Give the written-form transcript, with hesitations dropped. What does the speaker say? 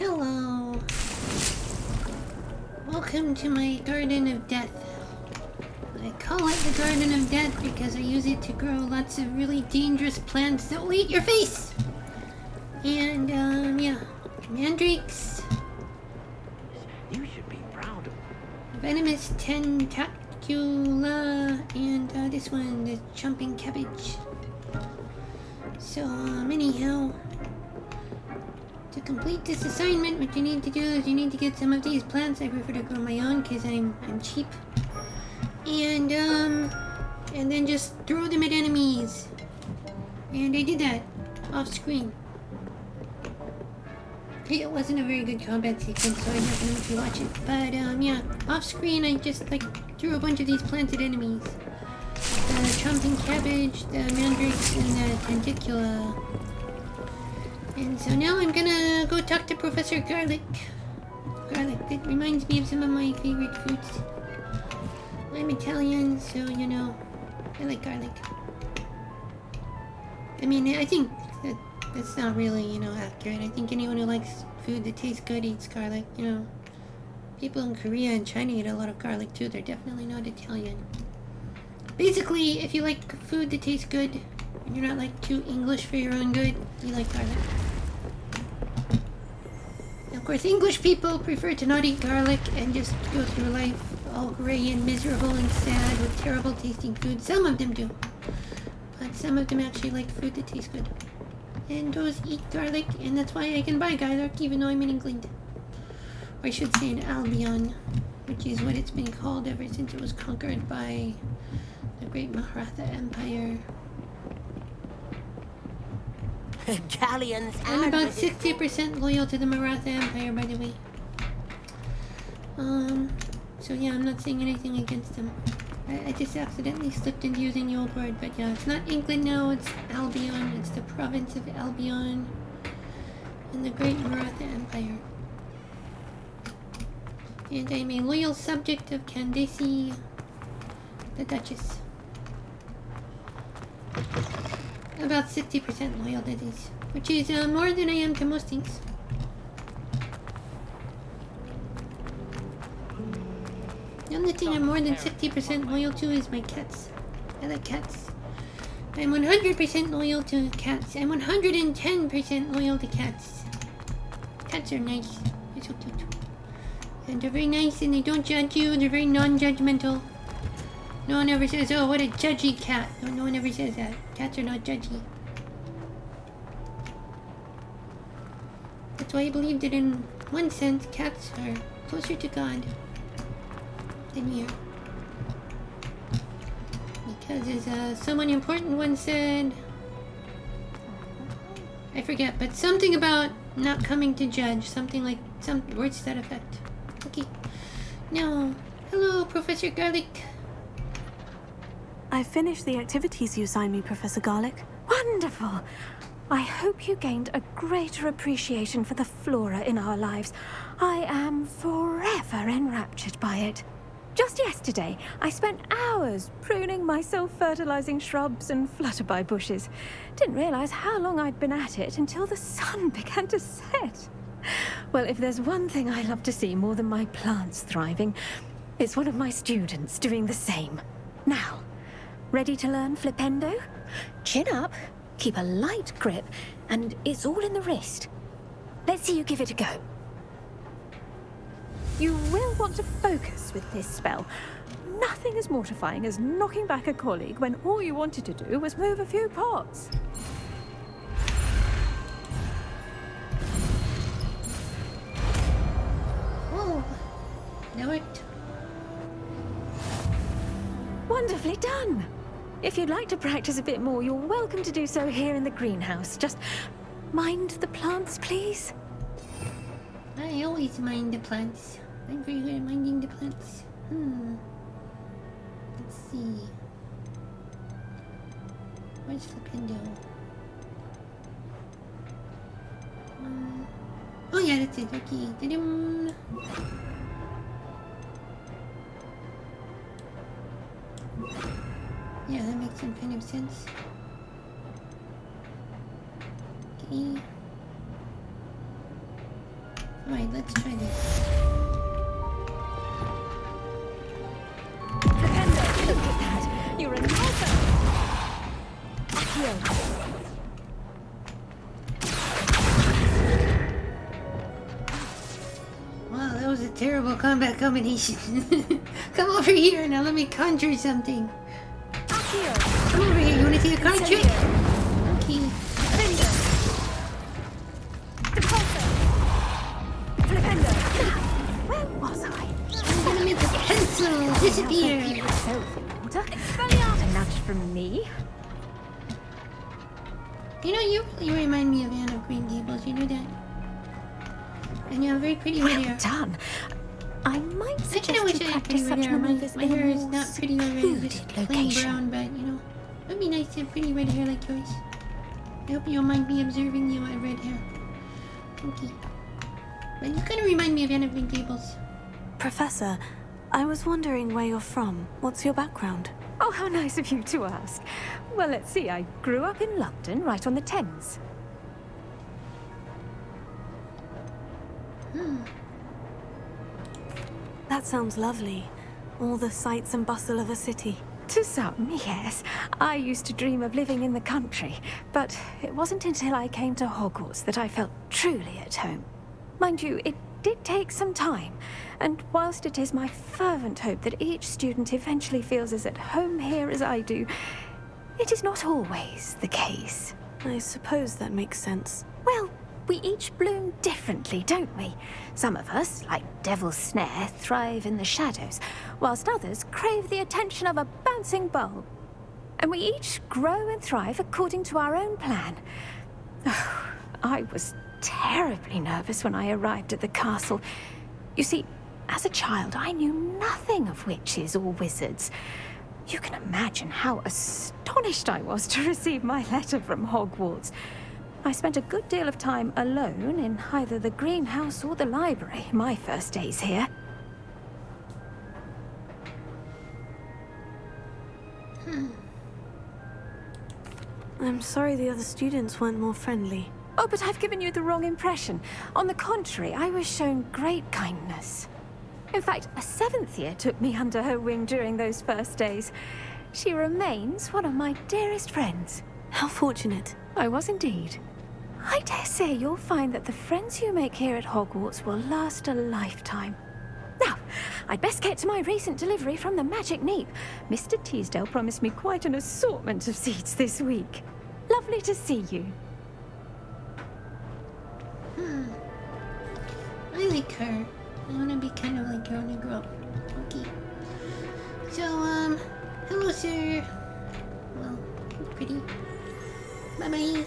Hello. Welcome to my Garden of Death. I call it the Garden of Death because I use it to grow lots of really dangerous plants that will eat your face. And, yeah. Mandrakes. You should be proud of Venomous Tentacula. And, this one, the Jumping Cabbage. So, anyhow. To complete this assignment, what you need to do is you need to get some of these plants. I prefer to grow my own because I'm cheap. And then just throw them at enemies. And I did that off screen. It wasn't a very good combat sequence, so I'm not gonna make you watch it. But yeah, off screen I just like threw a bunch of these plants at enemies. The Jumping Cabbage, the Mandrakes, and the Tentacula. And so now I'm gonna go talk to Professor Garlick. Garlic, that reminds me of some of my favorite foods. I'm Italian, so you know, I like garlic. I mean, I think that's not really, you know, accurate. I think anyone who likes food that tastes good eats garlic, you know. People in Korea and China eat a lot of garlic too. They're definitely not Italian. Basically, if you like food that tastes good, and you're not like too English for your own good, you like garlic. Of course, English people prefer to not eat garlic and just go through life all gray and miserable and sad with terrible tasting food. Some of them do. But some of them actually like food that tastes good. And those eat garlic, and that's why I can buy garlic even though I'm in England. Or I should say in Albion, which is what it's been called ever since it was conquered by the great Maratha Empire. Italians I'm about 60% loyal to the Maratha Empire, by the way. So yeah, I'm not saying anything against them. I just accidentally slipped into using the old word, but yeah, it's not England now, it's Albion. It's the province of Albion in the great Maratha Empire. And I'm a loyal subject of Candace, the Duchess. About 60% loyal to these, which is more than I am to most things. The only thing I'm more than 60% loyal to is my cats. I like cats. I'm 100% loyal to cats. I'm 110% loyal to cats. Cats are nice. They're so cute. And they're very nice and they don't judge you. They're very non-judgmental. No one ever says, oh, what a judgy cat. No one ever says that. Cats are not judgy. That's why I believe that in one sense, cats are closer to God than you. Because as someone important once said, I forget, but something about not coming to judge. Something like, some words to that effect. Okay. Now, hello, Professor Garlick. I finished the activities you assigned me, Professor Garlick. Wonderful! I hope you gained a greater appreciation for the flora in our lives. I am forever enraptured by it. Just yesterday, I spent hours pruning my self-fertilizing shrubs and flutterby bushes. Didn't realize how long I'd been at it until the sun began to set. Well, if there's one thing I love to see more than my plants thriving, it's one of my students doing the same. Now, ready to learn Flipendo? Chin up, keep a light grip, and it's all in the wrist. Let's see you give it a go. You will want to focus with this spell. Nothing as mortifying as knocking back a colleague when all you wanted to do was move a few pots. Whoa, that worked. Wonderfully done! If you'd like to practice a bit more, you're welcome to do so here in the greenhouse. Just mind the plants, please. I always mind the plants. I'm very good at minding the plants. Let's see. Where's Flipendo? Oh yeah, that's it. Okay. Ta-dum. Yeah, that makes some kind of sense. Okay. Alright, let's try this. Flipendo, look at that! You're a nicer! Accio. Wow, that was a terrible combat combination. Come over here, now let me conjure something. Accio. Come over here, you wanna see a card trick? Okay. Flipendo. Professor. Flipendo. Where was I? I'm gonna make a pencil disappear. Water. Expelliarmus. A nudge from me. You know, you really remind me of Anne of Green Gables, you know that? And you have very pretty red hair. Well done. I might I suggest kinda wish you I had practice pretty red such hair. maneuvers My in a hair is more not pretty already, just secluded plain location. brown, but you know, it would be nice to have pretty red hair like yours. I hope you don't mind me observing you at red hair. Okay. But you kind of remind me of Anne of Green Gables. Professor, I was wondering where you're from. What's your background? Oh, how nice of you to ask. Well, let's see. I grew up in London, right on the Thames. That sounds lovely. All the sights and bustle of a city. To some, yes. I used to dream of living in the country, but it wasn't until I came to Hogwarts that I felt truly at home. Mind you, it did take some time, and whilst it is my fervent hope that each student eventually feels as at home here as I do, it is not always the case. I suppose that makes sense. Well, we each bloom differently, don't we? Some of us, like Devil's Snare, thrive in the shadows, whilst others crave the attention of a bouncing bulb. And we each grow and thrive according to our own plan. Oh, I was terribly nervous when I arrived at the castle. You see, as a child, I knew nothing of witches or wizards. You can imagine how astonished I was to receive my letter from Hogwarts. I spent a good deal of time alone in either the greenhouse or the library my first days here. I'm sorry the other students weren't more friendly. Oh, but I've given you the wrong impression. On the contrary, I was shown great kindness. In fact, a seventh year took me under her wing during those first days. She remains one of my dearest friends. How fortunate. I was indeed. I dare say you'll find that the friends you make here at Hogwarts will last a lifetime. Now, I'd best get to my recent delivery from the Magic Neep. Mr. Teasdale promised me quite an assortment of seeds this week. Lovely to see you. I like her. I want to be kind of like her when I grow up. Okay. So, hello, sir. Well, pretty. Bye-bye.